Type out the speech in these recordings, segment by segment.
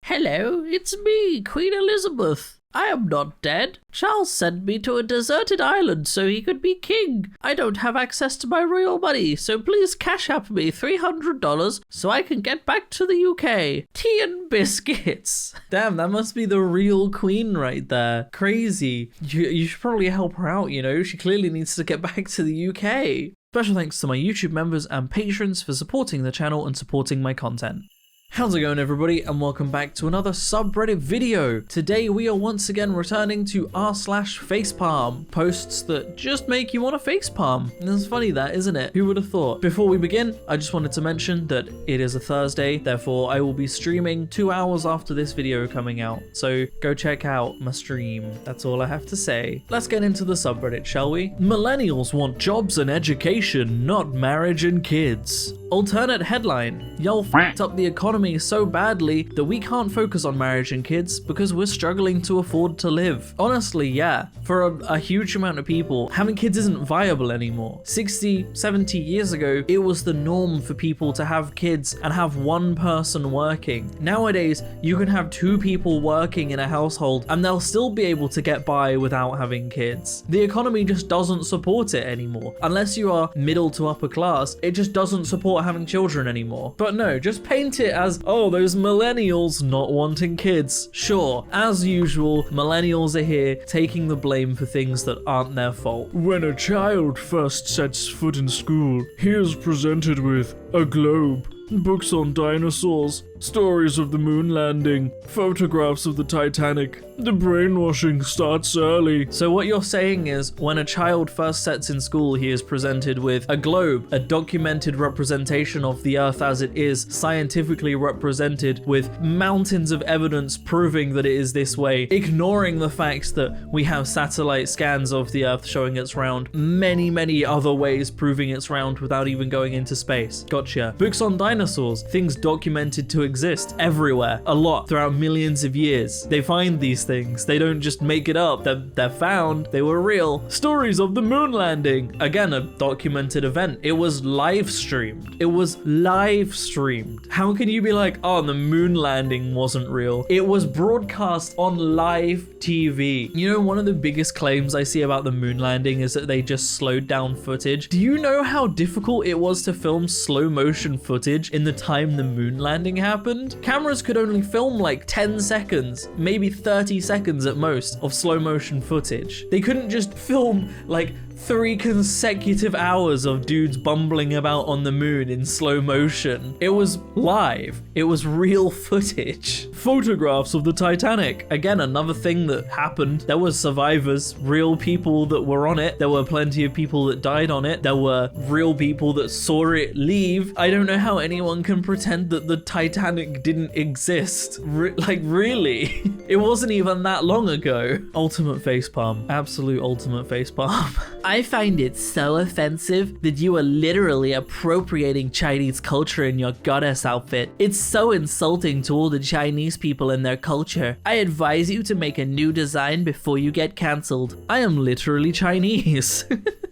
Hello, it's me, Queen Elizabeth. I am not dead. Charles sent me to a deserted island so he could be king. I don't have access to my royal money, so please cash app me $300 so I can get back to the UK. Tea and biscuits. Damn, that must be the real queen right there. Crazy. You should probably help her out, you know? She clearly needs to get back to the UK. Special thanks to my YouTube members and patrons for supporting the channel and supporting my content. How's it going, everybody, and welcome back to another subreddit video. Today we are once again returning to r/facepalm, posts that just make you want to facepalm. And it's funny that, isn't it? Who would have thought? Before we begin, I just wanted to mention that it is a Thursday, therefore I will be streaming 2 hours after this video coming out. So go check out my stream. That's all I have to say. Let's get into the subreddit, shall we? Millennials want jobs and education, not marriage and kids. Alternate headline: y'all f***ed up the economy so badly that we can't focus on marriage and kids because we're struggling to afford to live. Honestly, yeah, for a huge amount of people, having kids isn't viable anymore. 60, 70 years ago, it was the norm for people to have kids and have one person working. Nowadays, you can have 2 people working in a household and they'll still be able to get by without having kids. The economy just doesn't support it anymore. Unless you are middle to upper class, it just doesn't support having children anymore. But no, just paint it as, oh, those millennials not wanting kids. Sure, as usual, millennials are here taking the blame for things that aren't their fault. When a child first sets foot in school, he is presented with a globe, books on dinosaurs, stories of the moon landing, photographs of the Titanic. The brainwashing starts early. So what you're saying is, when a child first sets in school, he is presented with a globe, a documented representation of the Earth as it is, scientifically represented with mountains of evidence proving that it is this way, ignoring the fact that we have satellite scans of the Earth showing it's round, many other ways proving it's round without even going into space. Gotcha. Books on dinosaurs, things documented to exist everywhere, a lot, throughout millions of years. They find these things. They don't just make it up. They're found. They were real. Stories of the moon landing. Again, a documented event. It was live streamed. It was live streamed. How can you be like, oh, the moon landing wasn't real? It was broadcast on live TV. You know, one of the biggest claims I see about the moon landing is that they just slowed down footage. Do you know how difficult it was to film slow motion footage in the time the moon landing happened? Cameras could only film like 10 seconds, maybe 30 seconds at most of slow motion footage. They couldn't just film like 3 consecutive hours of dudes bumbling about on the moon in slow motion. It was live. It was real footage. Photographs of the Titanic. Again, another thing that happened. There were survivors, real people that were on it. There were plenty of people that died on it. There were real people that saw it leave. I don't know how anyone can pretend that the Titanic didn't exist. Like, really? It wasn't even that long ago. Ultimate facepalm. Absolute ultimate facepalm. I find it so offensive that you are literally appropriating Chinese culture in your goddess outfit. It's so insulting to all the Chinese people and their culture. I advise you to make a new design before you get cancelled. I am literally Chinese.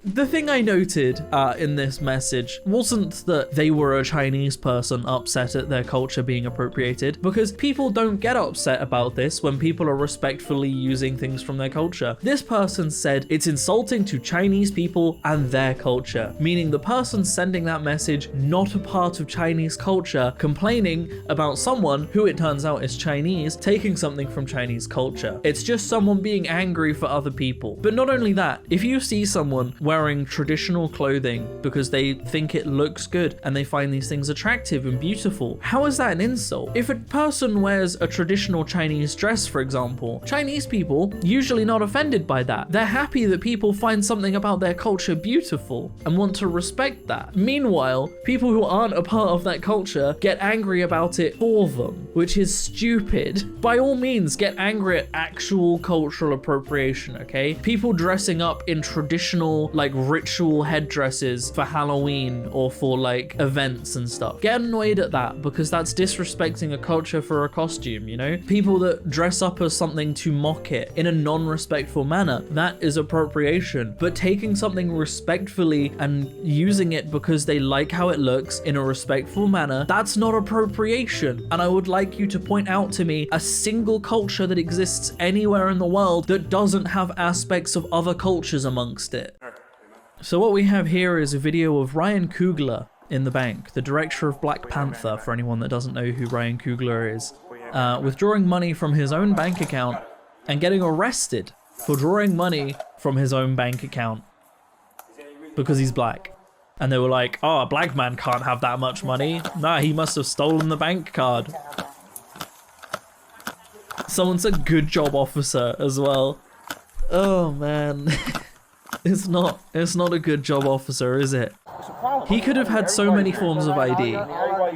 The thing I noted in this message wasn't that they were a Chinese person upset at their culture being appropriated, because people don't get upset about this when people are respectfully using things from their culture. This person said it's insulting to Chinese people and their culture, meaning the person sending that message not a part of Chinese culture, complaining about someone who it turns out is Chinese taking something from Chinese culture. It's just someone being angry for other people. But not only that, if you see someone wearing traditional clothing because they think it looks good and they find these things attractive and beautiful, how is that an insult? If a person wears a traditional Chinese dress, for example, Chinese people usually not offended by that. They're happy that people find something about their culture beautiful and want to respect that. Meanwhile, people who aren't a part of that culture get angry about it for them, which is stupid. By all means, get angry at actual cultural appropriation, okay? People dressing up in traditional, like ritual headdresses for Halloween or for like events and stuff. Get annoyed at that because that's disrespecting a culture for a costume, you know? People that dress up as something to mock it in a non-respectful manner, that is appropriation. But taking something respectfully and using it because they like how it looks in a respectful manner, that's not appropriation. And I would like you to point out to me a single culture that exists anywhere in the world that doesn't have aspects of other cultures amongst it. So what we have here is a video of Ryan Coogler in the bank, the director of Black Panther, for anyone that doesn't know who Ryan Coogler is, withdrawing money from his own bank account and getting arrested for drawing money from his own bank account because he's black. And they were like, oh, a black man can't have that much money. Nah, he must have stolen the bank card. Someone said good job, officer, as well. Oh man. It's not a good job, officer, is it? He could have had so many forms of ID.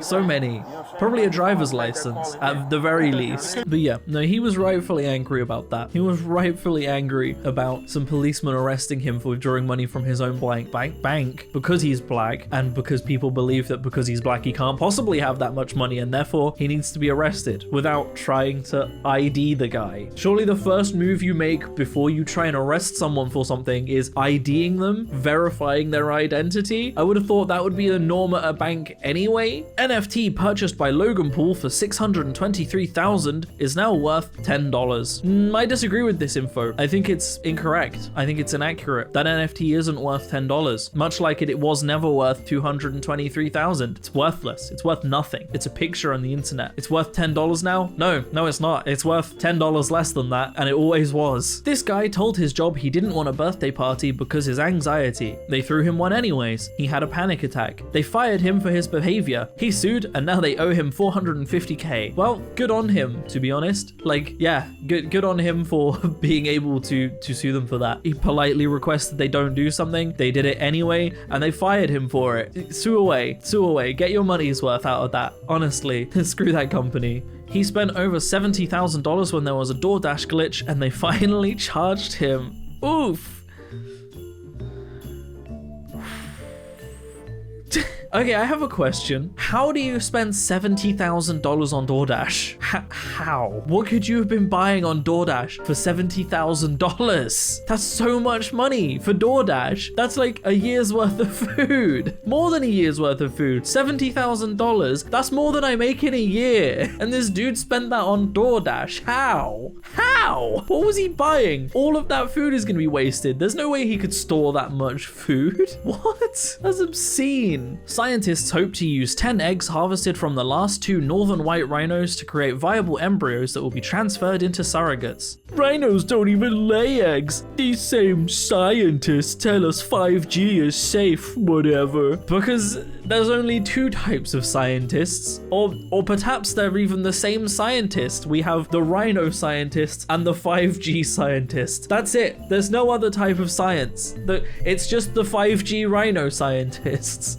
So many. Probably a driver's license, at the very least. But yeah, no, he was rightfully angry about that. He was rightfully angry about some policemen arresting him for withdrawing money from his own bank because he's black, and because people believe that because he's black he can't possibly have that much money and therefore he needs to be arrested without trying to ID the guy. Surely the first move you make before you try and arrest someone for something is IDing them, verifying their identity. I would have thought that would be the norm at a bank anyway. NFT purchased by Logan Paul for $623,000 is now worth $10. I disagree with this info. I think it's incorrect. I think it's inaccurate. That NFT isn't worth $10. Much like it was never worth $223,000. It's worthless. It's worth nothing. It's a picture on the internet. It's worth $10 now? No, it's not. It's worth $10 less than that, and it always was. This guy told his job he didn't want a birthday party because his anxiety. They threw him one anyways. He had a panic attack. They fired him for his behavior. He sued and now they owe him $450K. Well, good on him, to be honest. Like, yeah, good on him for being able to sue them for that. He politely requested they don't do something. They did it anyway and they fired him for it. Sue away. Get your money's worth out of that. Honestly, screw that company. He spent over $70,000 when there was a DoorDash glitch and they finally charged him. Oof. Okay, I have a question. How do you spend $70,000 on DoorDash? How? What could you have been buying on DoorDash for $70,000? That's so much money for DoorDash. That's like a year's worth of food. More than a year's worth of food. $70,000. That's more than I make in a year. And this dude spent that on DoorDash. How? What was he buying? All of that food is going to be wasted. There's no way he could store that much food. What? That's obscene. Scientists hope to use 10 eggs harvested from the last 2 northern white rhinos to create viable embryos that will be transferred into surrogates. Rhinos don't even lay eggs. These same scientists tell us 5G is safe, whatever. Because there's only 2 types of scientists, or perhaps they're even the same scientist. We have the rhino scientists and the 5G scientists. That's it. There's no other type of science. It's just the 5G rhino scientists.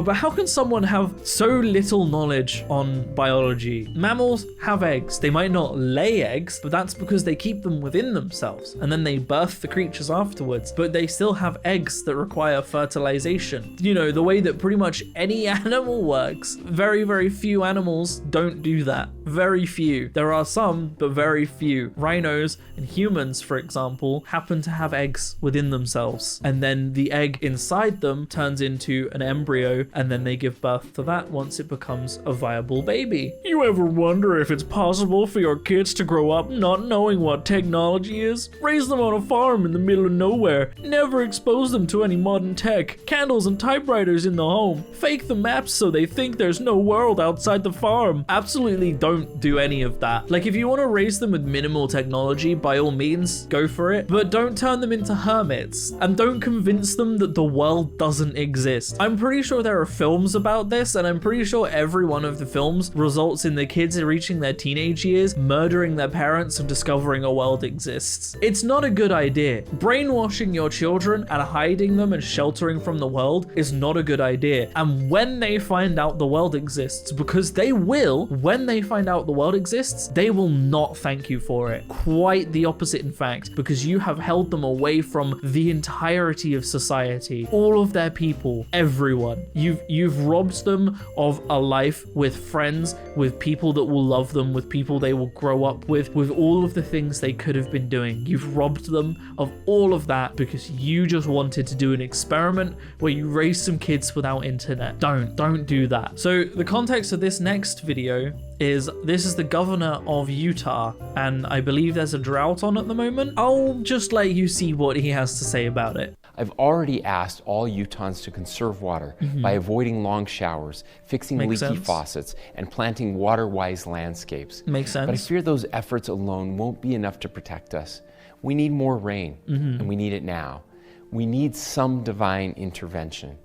But how can someone have so little knowledge on biology? Mammals have eggs. They might not lay eggs, but that's because they keep them within themselves and then they birth the creatures afterwards. But they still have eggs that require fertilization. You know, the way that pretty much any animal works. Very, very few animals don't do that. Very few. There are some, but very few. Rhinos and humans, for example, happen to have eggs within themselves. And then the egg inside them turns into an embryo, and then they give birth to that once it becomes a viable baby. You ever wonder if it's possible for your kids to grow up not knowing what technology is? Raise them on a farm in the middle of nowhere. Never expose them to any modern tech. Candles and typewriters in the home. Fake the maps so they think there's no world outside the farm. Absolutely don't do any of that. Like, if you want to raise them with minimal technology, by all means, go for it. But don't turn them into hermits. And don't convince them that the world doesn't exist. I'm pretty sure there are films about this, and I'm pretty sure every one of the films results in the kids reaching their teenage years, murdering their parents, and discovering a world exists. It's not a good idea. Brainwashing your children and hiding them and sheltering from the world is not a good idea. And when they find out the world exists, because they will, when they find find out the world exists, they will not thank you for it. Quite the opposite, in fact, because you have held them away from the entirety of society, all of their people, everyone. You've robbed them of a life with friends, with people that will love them, with people they will grow up with all of the things they could have been doing. You've robbed them of all of that because you just wanted to do an experiment where you raise some kids without internet. Don't do that. So the context of this next video is this is the governor of Utah, and I believe there's a drought on at the moment. I'll just let you see what he has to say about it. I've already asked all Utahns to conserve water by avoiding long showers, fixing leaky faucets, and planting water-wise landscapes. Makes sense. But I fear those efforts alone won't be enough to protect us. We need more rain, and we need it now. We need some divine intervention.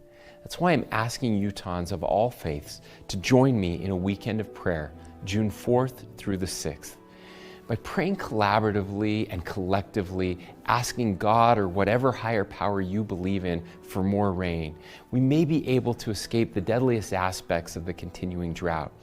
That's why I'm asking Utahns of all faiths to join me in a weekend of prayer, June 4th through the 6th. By praying collaboratively and collectively, asking God or whatever higher power you believe in for more rain, we may be able to escape the deadliest aspects of the continuing drought.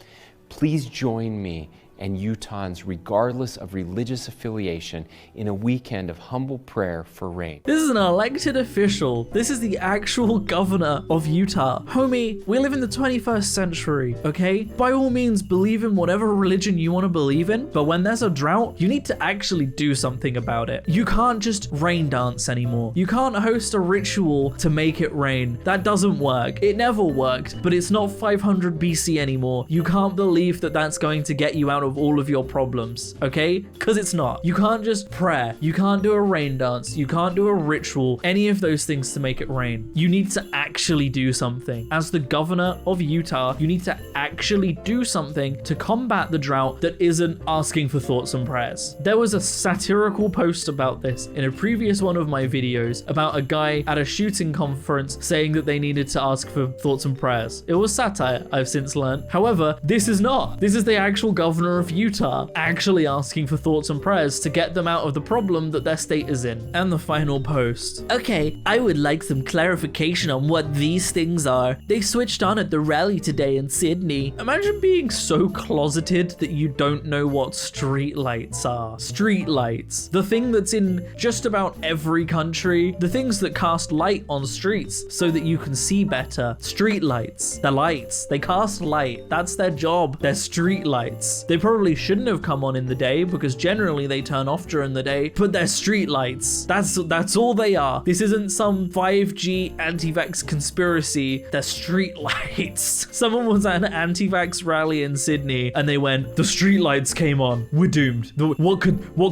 Please join me and Utahns, regardless of religious affiliation, in a weekend of humble prayer for rain. This is an elected official. This is the actual governor of Utah. Homie, we live in the 21st century, okay? By all means, believe in whatever religion you want to believe in, but when there's a drought, you need to actually do something about it. You can't just rain dance anymore. You can't host a ritual to make it rain. That doesn't work. It never worked, but it's not 500 BC anymore. You can't believe that that's going to get you out of all of your problems, okay? Because it's not. You can't just pray. You can't do a rain dance. You can't do a ritual, any of those things to make it rain. You need to actually do something. As the governor of Utah, you need to actually do something to combat the drought that isn't asking for thoughts and prayers. There was a satirical post about this in a previous one of my videos about a guy at a shooting conference saying that they needed to ask for thoughts and prayers. It was satire, I've since learned. However, this is not. This is the actual governor of Utah actually asking for thoughts and prayers to get them out of the problem that their state is in. And the final post. Okay, I would like some clarification on what these things are. They switched on at the rally today in Sydney. Imagine being so closeted that you don't know what street lights are. Street lights. The thing that's in just about every country. The things that cast light on streets so that you can see better. Street lights. They're lights. They cast light. That's their job. They're street lights. They probably shouldn't have come on in the day because generally they turn off during the day, but they're street lights. That's all they are. This isn't some 5G anti-vax conspiracy. They're street lights. Someone was at an anti-vax rally in Sydney and they went, the street lights came on. We're doomed. What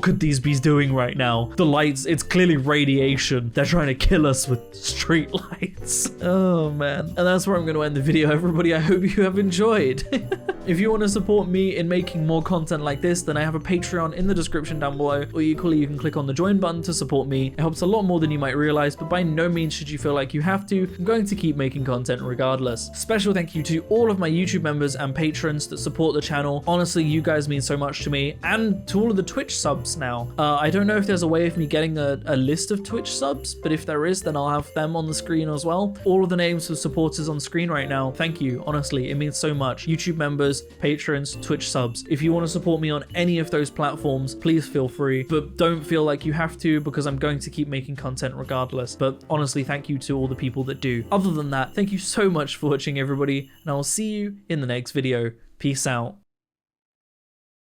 could these be doing right now? The lights, it's clearly radiation. They're trying to kill us with street lights. Oh man. And that's where I'm going to end the video, everybody. I hope you have enjoyed. If you want to support me in making more content like this, then I have a Patreon in the description down below, or equally you can click on the join button to support me. It helps a lot more than you might realize, but by no means should you feel like you have to. I'm going to keep making content regardless. Special thank you to all of my YouTube members and patrons that support the channel. Honestly, you guys mean so much to me, and to all of the Twitch subs now. I don't know if there's a way of me getting a list of Twitch subs, but if there is, then I'll have them on the screen as well. All of the names of supporters on screen right now. Thank you, honestly, it means so much. YouTube members, patrons, Twitch subs. If you want to support me on any of those platforms, please feel free, but don't feel like you have to because I'm going to keep making content regardless. But honestly, thank you to all the people that do. Other than that, thank you so much for watching, everybody, and I will see you in the next video. Peace out.